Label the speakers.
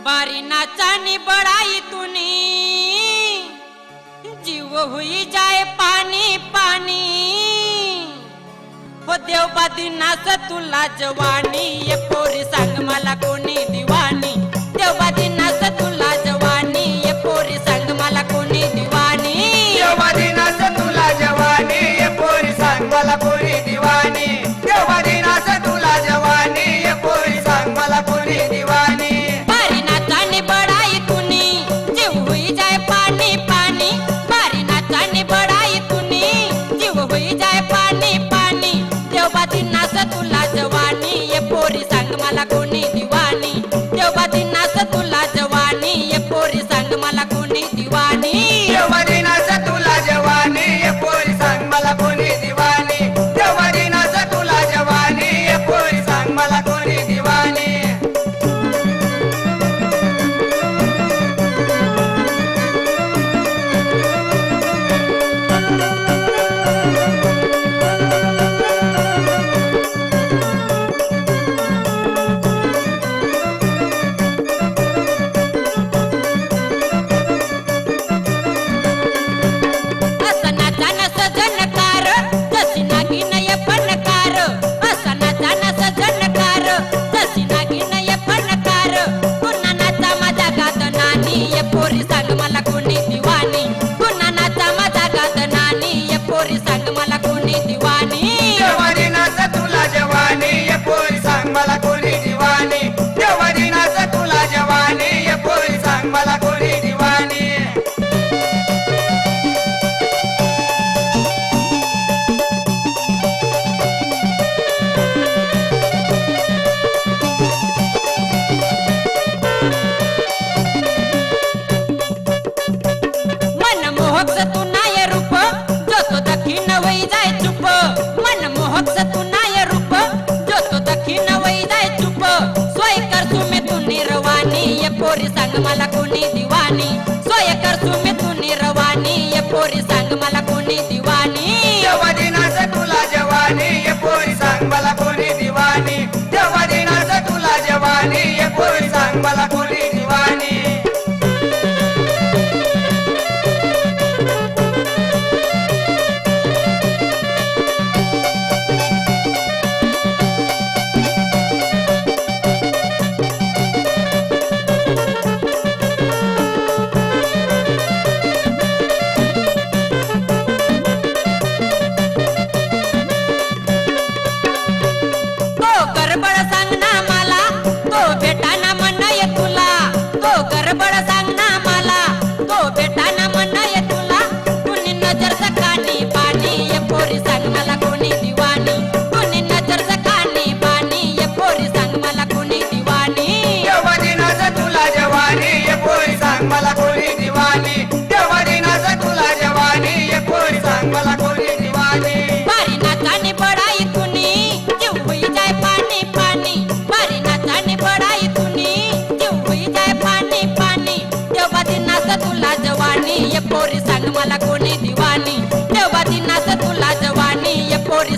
Speaker 1: बारी नाचानी बड़ाई तूनी जीव हुई जाए पानी पानी हो देवबादी नाच तुला जवानी ये पोरी सांग मला कोणी दिवानी देवबादी नाच तुला जवानी ये पोरी सांग मला कोणी दिवानी
Speaker 2: देवबादी नाच तुला जवानी ये पोरी सांग मला कोणी दिवानी देवबादी नाच तुला जवानी ये पोरी सांग मला कोणी दिवानी
Speaker 1: बारी नाचानी बड़ाई तूनी जीव हुई जाए पानी पानी बारी नाचानी बड़ाई तूनी जीव हुई जाए पानी पानी देवबादी नाच तुला जवानी ये पोरी सांग मला कोणी दिवानी देवबादी नाच तुला जवानी ये पोरी सांग मला कोणी दिवानी
Speaker 2: देवबादी नाच तुला जवानी ये पोरी सांग मला कोणी दिवानी देवबादी नाच तुला जवानी ये पोरी सांग मला कोणी दिवानी
Speaker 1: पोरी सांग मला कोणी दिवानी पुन्हा नाचा माझा गात नानी ये पोरी सांग मला कोणी दिवानी
Speaker 2: देवबादी नाच तुला जवानी ये पोरी सांग मला कोणी दिवानी देवबादी नाच तुला जवानी ये पोरी सांग मला कोणी दिवानी
Speaker 1: तू नाय रूप जो तो दखिन वई जाय चुप मन मोहक तू नाय रूप जो तो दखिन वई जाय चुप सोय कर तुम्ही तू निर्वाणी ये पोरी सांग मला कोणी दिवानी सोय कर तुम्ही तू निर्वाणी ये पोरी सांग मला कोणी दिवानी
Speaker 2: देवबादी नाच तुला जवानी ये पोरी सांग मला कोणी दिवानी देवबादी नाच तुला जवानी ये पोरी सांग मला कोणी दिवानी
Speaker 1: गडबड सांग ना मला तो भेटाना म्हणय तुला तो गडबड सांग ना मला तो भेटाना म्हणय तुला कुणी नजर सकानी पाणी ये पोरी सांग मला कोणी दिवानी कुणी नजर सकानी पाणी ये पोरी सांग मला कोणी दिवानी
Speaker 2: देवबादी नाच तुला जवानी ये पोरी सांग मला कोणी दिवानी देवबादी नाच तुला जवानी ये पोरी सांग मला कोणी दिवानी
Speaker 1: बारी नाचानी बड़ाई तुनी जीव हुई जाए पानी पानी बारी नाचानी बड़ाई तुनी जीव हुई जाए पानी पानी देवबादी नाच तुला जवानी ये पोरी सांग मला कोणी दिवानी देवबादी नाच तुला जवानी ये पोरी